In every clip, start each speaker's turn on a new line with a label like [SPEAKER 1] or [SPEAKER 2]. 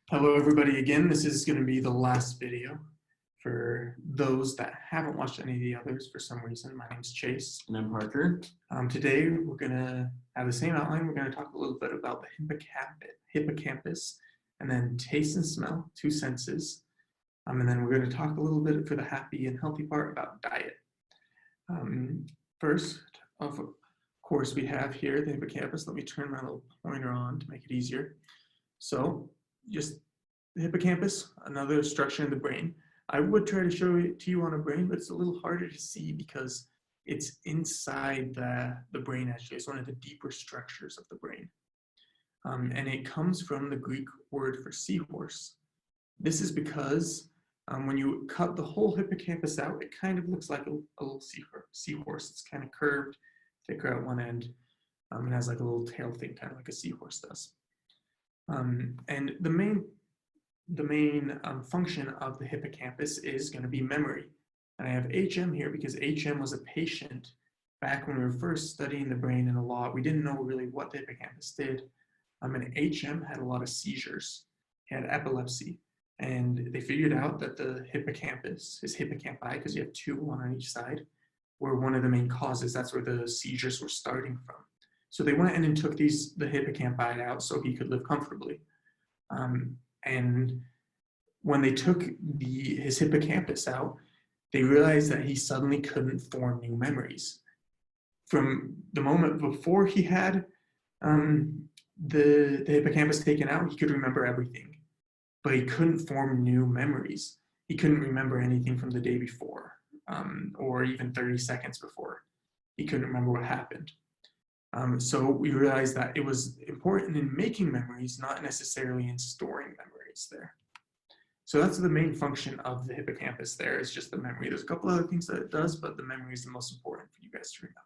[SPEAKER 1] Hello everybody again. This is going to be the last video for those that haven't watched any of the others for some reason. My name's Chase.
[SPEAKER 2] And I'm Parker.
[SPEAKER 1] Today we're going to have the same outline. We're going to talk a little bit about the hippocampus and then taste and smell, two senses. And then we're going to talk a little bit for the happy and healthy part about diet. First, of course, we have here the hippocampus. Let me turn my little pointer on to make it easier. So just the hippocampus, another structure in the brain. I would try to show it to you on a brain, but it's a little harder to see because it's inside the brain actually. It's one of the deeper structures of the brain. And it comes from the Greek word for seahorse. This is because when you cut the whole hippocampus out, it kind of looks like a little seahorse. It's kind of curved, thicker at one end, and has like a little tail thing, kind of like a seahorse does. And the main function of the hippocampus is going to be memory. And I have HM here because HM was a patient back when we were first studying the brain in a lot. We didn't know really what the hippocampus did. And HM had a lot of seizures. He had epilepsy. And they figured out that the hippocampus, his hippocampi, because you have two, one on each side, were one of the main causes. That's where the seizures were starting from. So they went in and took the hippocampi out so he could live comfortably. And when they took his hippocampus out, they realized that he suddenly couldn't form new memories. From the moment before he had the hippocampus taken out, he could remember everything, but he couldn't form new memories. He couldn't remember anything from the day before, or even 30 seconds before. He couldn't remember what happened. So we realized that it was important in making memories, not necessarily in storing memories there. So that's the main function of the hippocampus there, is just the memory. There's a couple other things that it does, but the memory is the most important for you guys to remember.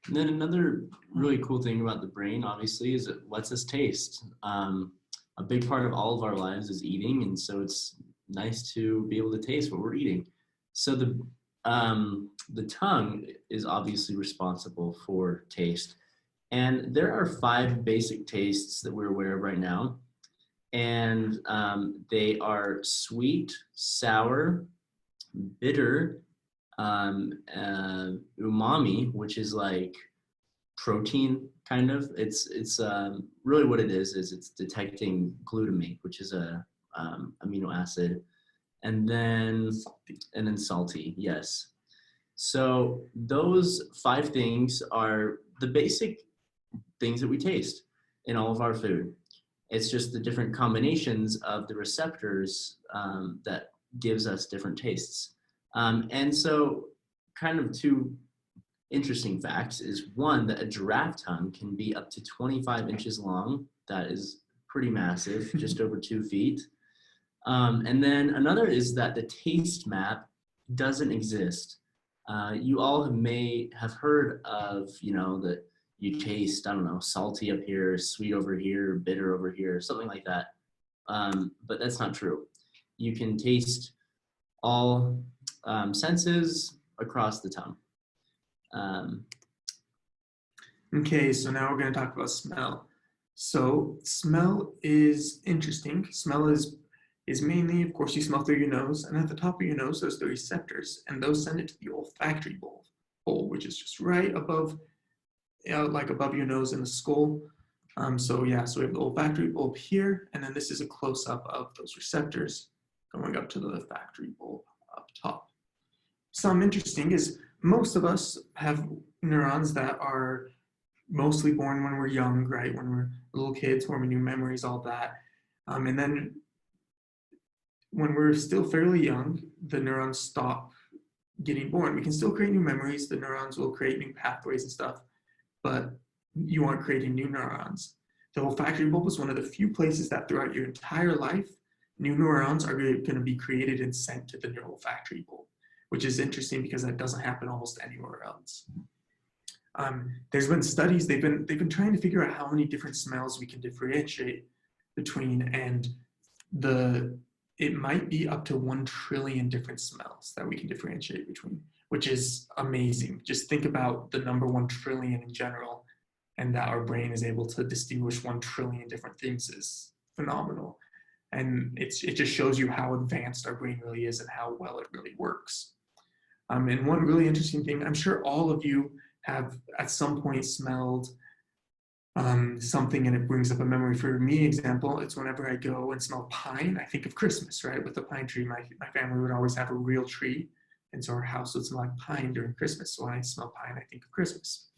[SPEAKER 2] And then another really cool thing about the brain, obviously, is it lets us taste. A big part of all of our lives is eating, and so it's nice to be able to taste what we're eating. So the tongue is obviously responsible for taste. And there are 5 basic tastes that we're aware of right now. And they are sweet, sour, bitter, umami, which is like protein kind of. It's really what it is it's detecting glutamate, which is a amino acid. And then salty, yes. So those 5 things are the basic things that we taste in all of our food. It's just the different combinations of the receptors that gives us different tastes. And so kind of 2 interesting facts is, one, that a giraffe tongue can be up to 25 inches long. That is pretty massive, just over 2 feet. And then another is that the taste map doesn't exist. You all may have heard of, that you taste, I don't know, salty up here, sweet over here, bitter over here, something like that. But that's not true. You can taste all senses across the tongue.
[SPEAKER 1] Okay, so now we're going to talk about smell. So smell is interesting. Smell is mainly, of course, you smell through your nose, and at the top of your nose, there's the receptors, and those send it to the olfactory bulb, which is just right above, like above your nose in the skull. So we have the olfactory bulb here, and then this is a close-up of those receptors going up to the olfactory bulb up top. Something interesting is most of us have neurons that are mostly born when we're young, right? When we're little kids, forming new memories, all that. And then when we're still fairly young, the neurons stop getting born. We can still create new memories. The neurons will create new pathways and stuff, but you aren't creating new neurons. The olfactory bulb is one of the few places that throughout your entire life, new neurons are going to be created and sent to the olfactory bulb, which is interesting because that doesn't happen almost anywhere else. There's been studies, they've been trying to figure out how many different smells we can differentiate between, and it might be up to 1 trillion different smells that we can differentiate between, which is amazing. Just think about the number 1 trillion in general, and that our brain is able to distinguish 1 trillion different things is phenomenal. And it just shows you how advanced our brain really is and how well it really works. And one really interesting thing, I'm sure all of you have at some point smelled something and it brings up a memory. For me, example, it's whenever I go and smell pine, I think of Christmas, right? With the pine tree, my family would always have a real tree. And so our house would smell like pine during Christmas. So when I smell pine, I think of Christmas.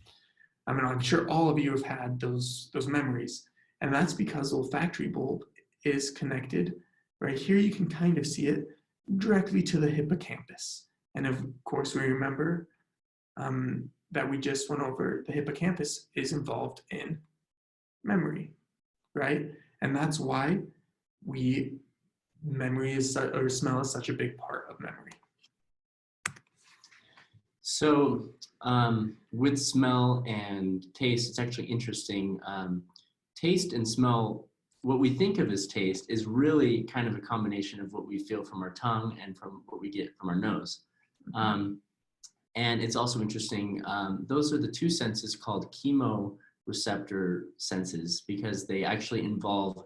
[SPEAKER 1] I mean, I'm sure all of you have had those memories. And that's because the olfactory bulb is connected. Right here, you can kind of see it directly to the hippocampus. And of course, we remember that we just went over the hippocampus is involved in memory, right? And that's why memory is, or smell is such a big part of memory.
[SPEAKER 2] So with smell and taste, it's actually interesting. Taste and smell, what we think of as taste is really kind of a combination of what we feel from our tongue and from what we get from our nose. And it's also interesting, those are the two senses called chemoreceptor senses because they actually involve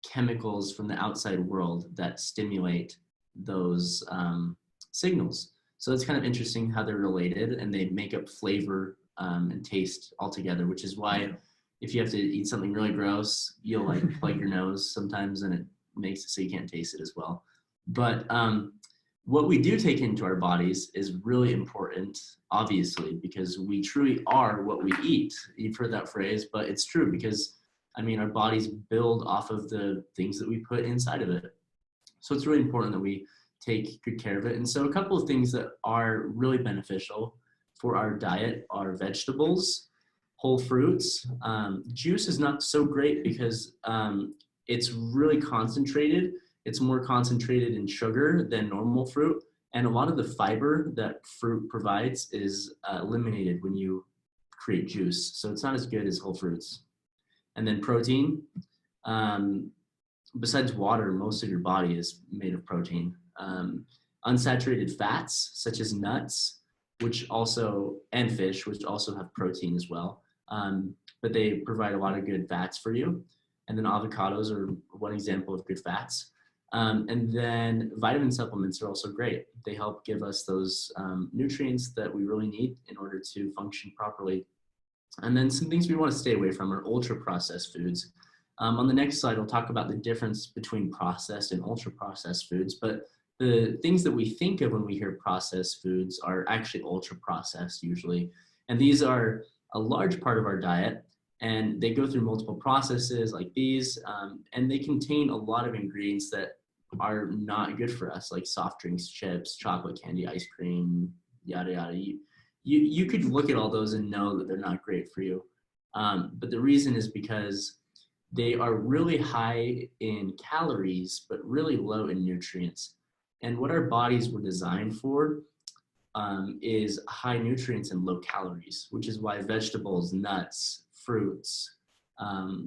[SPEAKER 2] chemicals from the outside world that stimulate those signals. So it's kind of interesting how they're related and they make up flavor and taste altogether, which is why if you have to eat something really gross, you'll like plug your nose sometimes and it makes it so you can't taste it as well. But what we do take into our bodies is really important, obviously, because we truly are what we eat. You've heard that phrase, but it's true because, I mean, our bodies build off of the things that we put inside of it. So it's really important that we take good care of it. And so a couple of things that are really beneficial for our diet are vegetables, whole fruits. Juice is not so great because it's really concentrated. It's more concentrated in sugar than normal fruit. And a lot of the fiber that fruit provides is eliminated when you create juice. So it's not as good as whole fruits. And then protein. Besides water, most of your body is made of protein. Unsaturated fats, such as nuts, and fish, which also have protein as well. But they provide a lot of good fats for you. And then avocados are one example of good fats. And then vitamin supplements are also great. They help give us those nutrients that we really need in order to function properly. And then some things we want to stay away from are ultra-processed foods. On the next slide, I'll talk about the difference between processed and ultra-processed foods. But the things that we think of when we hear processed foods are actually ultra-processed usually. And these are a large part of our diet. And they go through multiple processes like these. And they contain a lot of ingredients that are not good for us, like soft drinks, chips, chocolate candy, ice cream, yada, yada. You could look at all those and know that they're not great for you. But the reason is because they are really high in calories, but really low in nutrients. And what our bodies were designed for is high nutrients and low calories, which is why vegetables, nuts, fruits,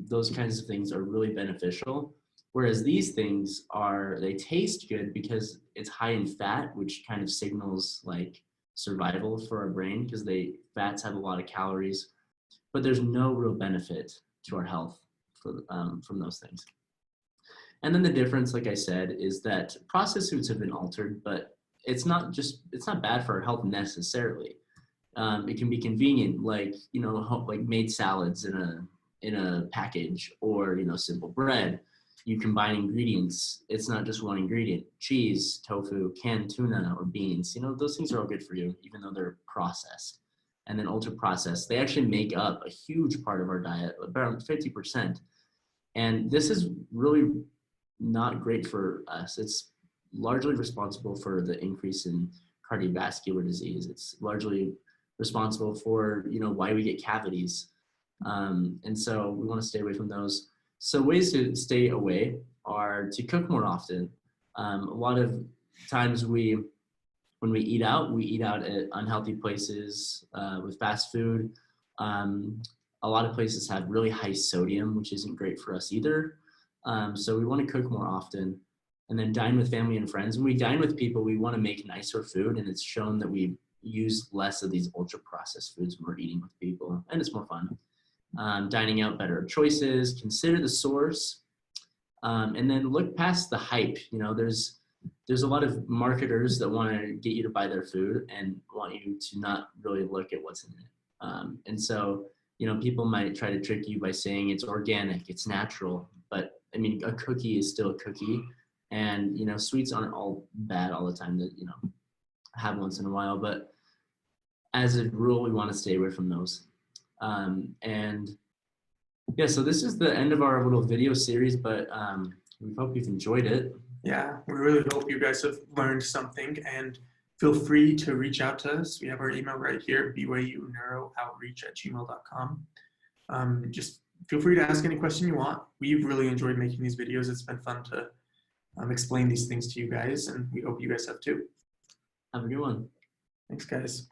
[SPEAKER 2] those kinds of things are really beneficial. Whereas these things they taste good because it's high in fat, which kind of signals like survival for our brain because fats have a lot of calories, but there's no real benefit to our health from those things. And then the difference, like I said, is that processed foods have been altered, but it's not bad for our health necessarily. It can be convenient, like made salads in a package, or simple bread. You combine ingredients. It's not just one ingredient. Cheese, tofu, canned tuna, or beans. Those things are all good for you, even though they're processed. And then ultra processed, they actually make up a huge part of our diet, about 50%. And this is really not great for us. It's largely responsible for the increase in cardiovascular disease. It's largely responsible for why we get cavities. And so we want to stay away from those. So ways to stay away are to cook more often. A lot of times when we eat out at unhealthy places with fast food. A lot of places have really high sodium, which isn't great for us either. So we want to cook more often, and then dine with family and friends. When we dine with people, we want to make nicer food, and it's shown that we use less of these ultra processed foods when we're eating with people, and it's more fun. Dining out, better choices. Consider the source. And then look past the hype. You know, there's a lot of marketers that want to get you to buy their food and want you to not really look at what's in it. And so, you know, people might try to trick you by saying it's organic, it's natural, but I mean, a cookie is still a cookie. And, you know, sweets aren't all bad all the time, that, you know, have once in a while, but as a rule, we want to stay away from those. And yeah, so this is the end of our little video series, but we hope you've enjoyed it.
[SPEAKER 1] Yeah, we really hope you guys have learned something, and feel free to reach out to us. We have our email right here, byuneuroutreach@gmail.com. Just feel free to ask any question you want. We've really enjoyed making these videos. It's been fun to explain these things to you guys, and we hope you guys have too.
[SPEAKER 2] Have a good one.
[SPEAKER 1] Thanks, guys.